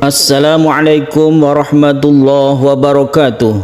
Assalamualaikum warahmatullahi wabarakatuh.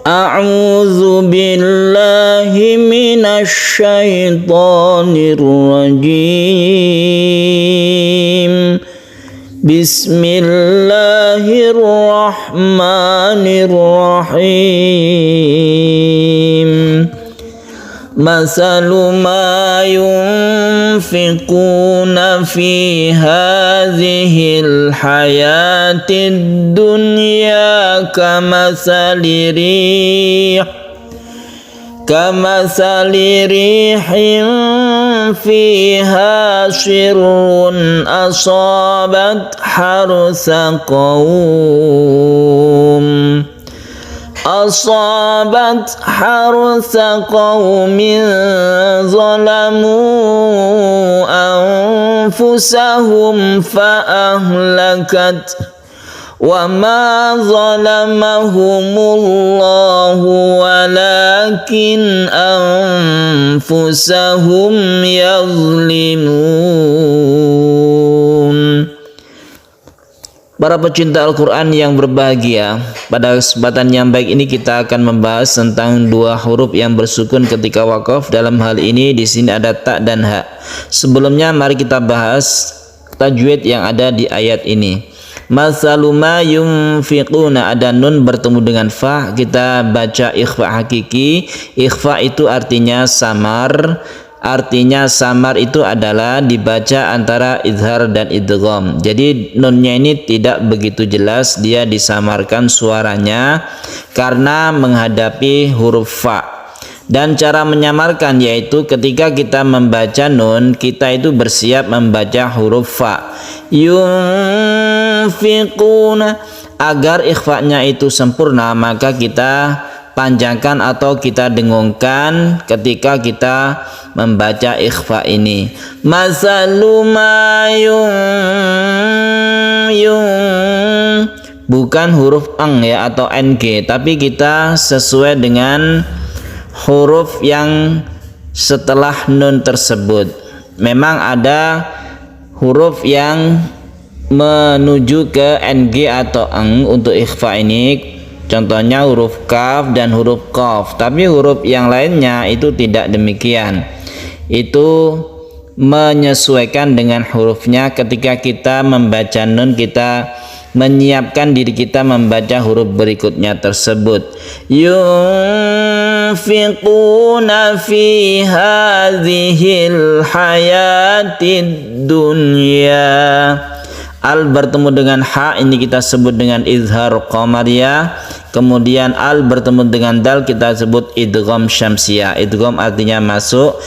A'udzu billahi minasy syaithanir rajim. Bismillahirrahmanirrahim. Masalu ma yunfiquna fi hadhil hayatid dunya kamathali rihin fiha sirrun asabat harsa qaumin zalamu anfusahum fa'ahlakat wa ma zalamahumullahu walakin anfusahum yazlimun. Para pecinta Al-Quran yang berbahagia, pada kesempatan yang baik ini kita akan membahas tentang dua huruf yang bersukun ketika wakaf. Dalam hal ini di sini ada ta dan ha. Sebelumnya mari kita bahas tajwid yang ada di ayat ini. Masalu ma yunfiquna, ada nun bertemu dengan fa, kita baca ikhfa hakiki. Ikhfa itu artinya samar. Artinya samar itu adalah dibaca antara izhar dan idgham. Jadi nunnya ini tidak begitu jelas, dia disamarkan suaranya karena menghadapi huruf fa. Dan cara menyamarkan yaitu ketika kita membaca nun, kita itu bersiap membaca huruf fa. Yunfiquna, agar ikhfanya itu sempurna maka kita panjangkan atau kita dengungkan ketika kita membaca ikhfa ini. Masalu ma bukan huruf ang ya atau ng, tapi kita sesuai dengan huruf yang setelah nun tersebut. Memang ada huruf yang menuju ke ng atau ang untuk ikhfa ini. Contohnya huruf kaf dan huruf qaf, tapi huruf yang lainnya itu tidak demikian. Itu menyesuaikan dengan hurufnya. Ketika kita membaca nun, kita menyiapkan diri kita membaca huruf berikutnya tersebut. Yunfiquna fi hadhil hayatid dunya. Al bertemu dengan ha, ini kita sebut dengan izhar qamariyah. Kemudian al bertemu dengan dal, kita sebut idgham syamsiyah. Idgham artinya masuk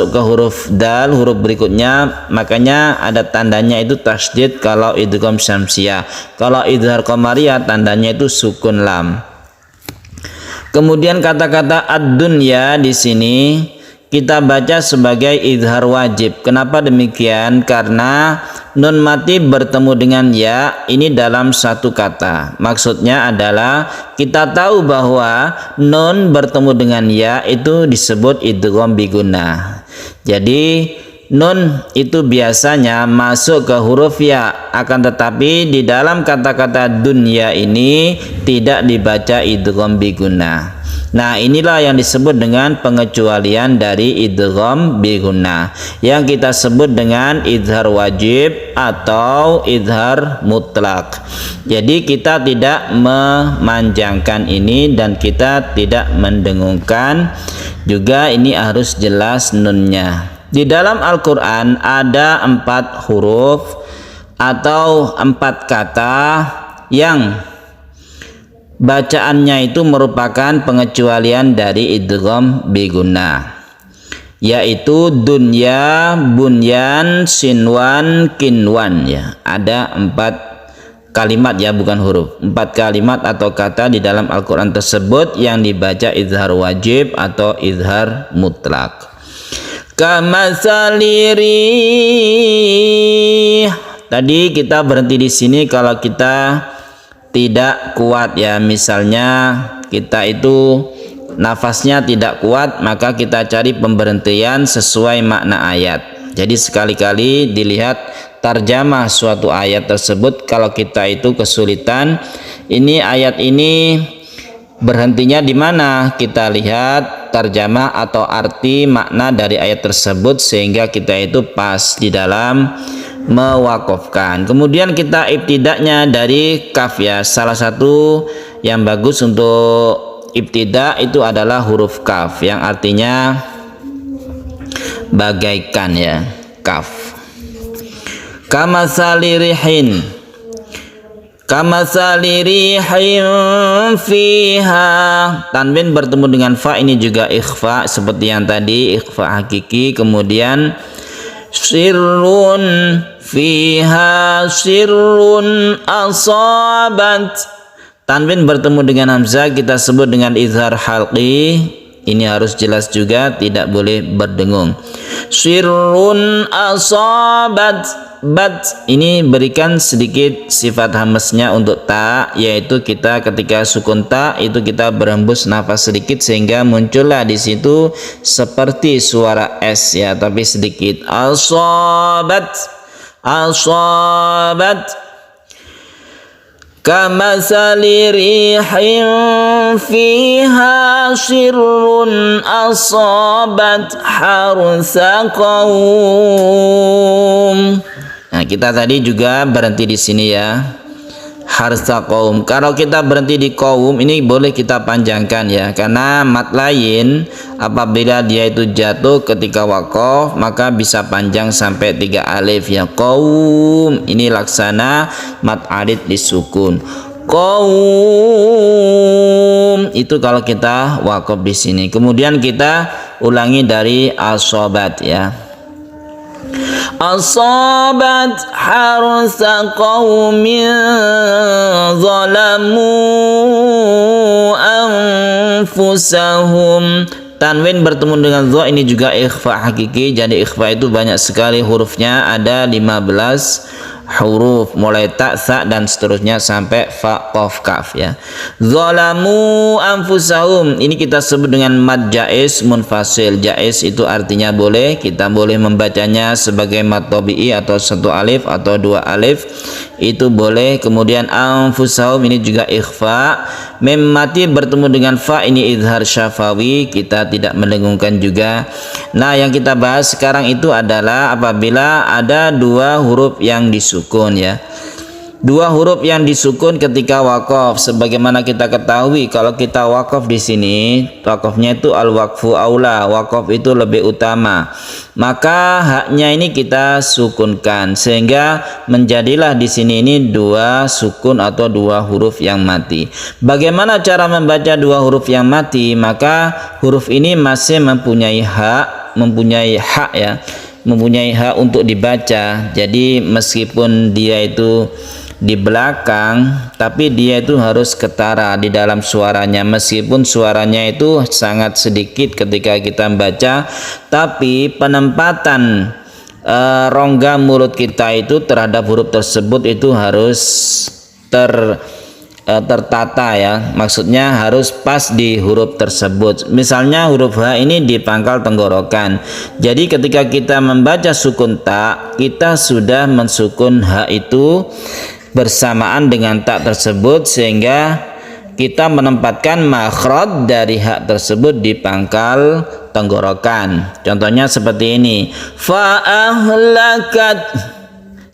ke huruf dal, huruf berikutnya, makanya ada tandanya itu tasydid kalau idgham syamsiyah. Kalau izhar qamariyah tandanya itu sukun lam. Kemudian kata-kata ad-dunya di sini kita baca sebagai izhar wajib. Kenapa demikian? Karena nun mati bertemu dengan ya ini dalam satu kata. Maksudnya adalah kita tahu bahwa nun bertemu dengan ya itu disebut idgham bi gunnah. Jadi nun itu biasanya masuk ke huruf ya, akan tetapi di dalam kata-kata dunya ini tidak dibaca idgham bi gunnah. Nah, inilah yang disebut dengan pengecualian dari idgham bi gunnah, yang kita sebut dengan izhar wajib atau izhar mutlak. Jadi kita tidak memanjangkan ini dan kita tidak mendengungkan. Juga ini harus jelas nunnya. Di dalam Al-Quran ada 4 huruf atau 4 kata yang bacaannya itu merupakan pengecualian dari idgham bi gunnah, yaitu dunya, bunyan, sinwan, kinwan ya. Ada 4 kalimat ya, bukan huruf. 4 kalimat atau kata di dalam Al-Quran tersebut yang dibaca izhar wajib atau izhar mutlak. Kamathali rih. Tadi kita berhenti di sini kalau kita tidak kuat ya, misalnya kita itu nafasnya tidak kuat, maka kita cari pemberhentian sesuai makna ayat. Jadi sekali-kali dilihat tarjamah suatu ayat tersebut kalau kita itu kesulitan. Ini ayat ini berhentinya di mana? Kita lihat tarjamah atau arti makna dari ayat tersebut sehingga kita itu pas di dalam mewakafkan. Kemudian kita ibtidaknya dari kaf ya. Salah satu yang bagus untuk ibtidak itu adalah huruf kaf yang artinya bagaikan ya, kaf. Kamatsali rihin, kamatsali rihin fiha, tanwin bertemu dengan fa ini juga ikhfa seperti yang tadi, ikhfa hakiki. Kemudian sirrun fiha sirrun asabat, tanwin bertemu dengan hamzah kita sebut dengan izhar halqi. Ini harus jelas juga, tidak boleh berdengung. Sirrun asabat, bat ini berikan sedikit sifat hamzahnya untuk ta, yaitu kita ketika sukun ta itu kita berhembus nafas sedikit sehingga muncullah di situ seperti suara s ya, tapi sedikit. Asabat, asabat. Kamatsali rihin fiha sirrun asabat harsa qaum. Nah, kita tadi juga berhenti di sini ya. Harsa qaum. Kalau kita berhenti di qaum ini boleh kita panjangkan ya, karena mat lain apabila dia itu jatuh ketika waqaf maka bisa panjang sampai 3 alif ya. Qaum ini laksana mat arid disukun. Qaum itu kalau kita waqaf di sini. Kemudian kita ulangi dari asobat ya. Asabat harsa qaumin zalamu anfusahum, tanwin bertemu dengan dha ini juga ikhfa hakiki. Jadi ikhfa itu banyak sekali hurufnya, ada 15 huruf mulai ta, sa dan seterusnya sampai fa, qaf, kaf ya. Zalamu anfusahum ini kita sebut dengan mad jaiz munfasil. Jaiz itu artinya boleh, kita boleh membacanya sebagai mad tabi'i atau 1 alif atau 2 alif itu boleh. Kemudian anfusahum ini juga ikhfa. Mim mati bertemu dengan fa ini izhar syafawi, kita tidak mendengungkan juga. Nah, yang kita bahas sekarang itu adalah apabila ada 2 huruf yang disukun ya. 2 huruf yang disukun ketika wakaf, sebagaimana kita ketahui kalau kita wakaf di sini, wakafnya itu al waqfu aula, wakaf itu lebih utama. Maka haknya ini kita sukunkan sehingga menjadilah di sini ini 2 sukun atau 2 huruf yang mati. Bagaimana cara membaca 2 huruf yang mati? Maka huruf ini masih mempunyai hak ya, mempunyai hak untuk dibaca. Jadi meskipun dia itu di belakang tapi dia itu harus ketara di dalam suaranya, meskipun suaranya itu sangat sedikit ketika kita membaca, tapi penempatan rongga mulut kita itu terhadap huruf tersebut itu harus tertata ya, maksudnya harus pas di huruf tersebut. Misalnya huruf H ini di pangkal tenggorokan, jadi ketika kita membaca sukun ta, kita sudah mensukun H itu bersamaan dengan ta tersebut sehingga kita menempatkan makhraj dari H tersebut di pangkal tenggorokan. Contohnya seperti ini, fa ahlakat.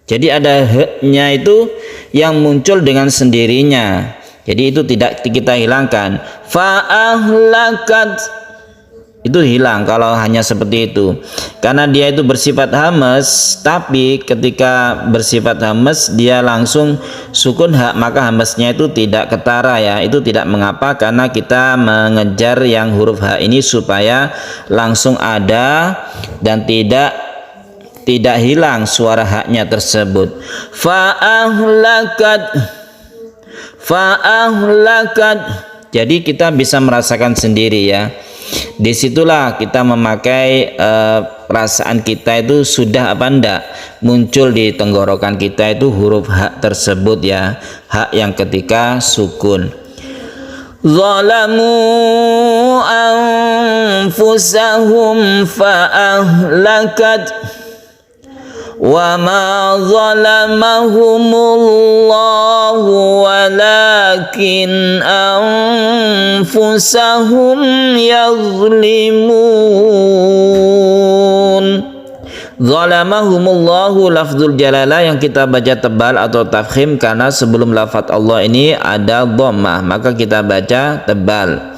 Jadi ada h-nya itu yang muncul dengan sendirinya. Jadi itu tidak kita hilangkan. Fa'ahlakat itu hilang kalau hanya seperti itu. Karena dia itu bersifat hamas, tapi ketika bersifat hamas dia langsung sukun hak, maka hamasnya itu tidak ketara ya. Itu tidak mengapa karena kita mengejar yang huruf H ini supaya langsung ada dan tidak hilang suara haknya tersebut. Fa'ahlakat, fa'ahlakat. Jadi kita bisa merasakan sendiri ya. Disitulah kita memakai perasaan kita itu sudah apa enggak muncul di tenggorokan kita itu huruf hak tersebut ya, hak yang ketika sukun. Zalamu anfusahum fa'ahlakat wa ma zalamahumullahu walakin anfusahum yazlimun. Zalamahumullahu lafzul jalalah yang kita baca tebal atau tafkhim karena sebelum lafaz Allah ini ada dhammah, maka kita baca tebal.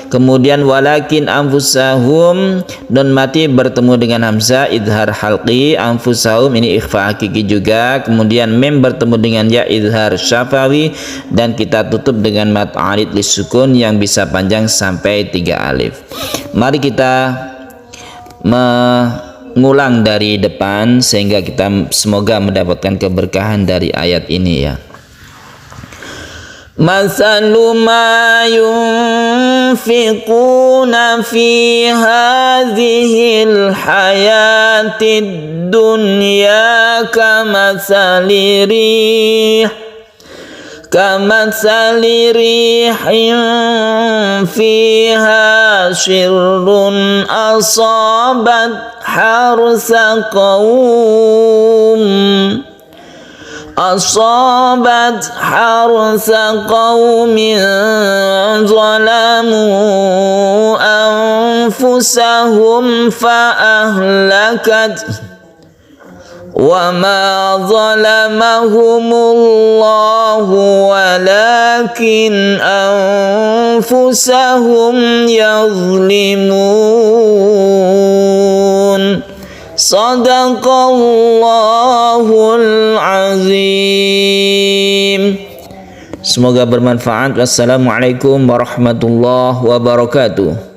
Kemudian walakin anfusahum, don mati bertemu dengan hamzah idhar halqi, anfusahum ini ikhfa hakiki juga. Kemudian mim bertemu dengan ya idhar syafawi, dan kita tutup dengan mat arid lisukun yang bisa panjang sampai 3 alif. Mari kita mengulang dari depan sehingga kita semoga mendapatkan keberkahan dari ayat ini ya. Masalu ma yunfiquna fi hadhil hayatid dunya kamatsali rihin fiha syirrun asabat harsa qaumin zalamu anfusahum fa'ahlakat wa ma zalamahumullahu walakin anfusahum yazlimun. Sadaqallahul azim. Semoga bermanfaat. Wassalamualaikum warahmatullahi wabarakatuh.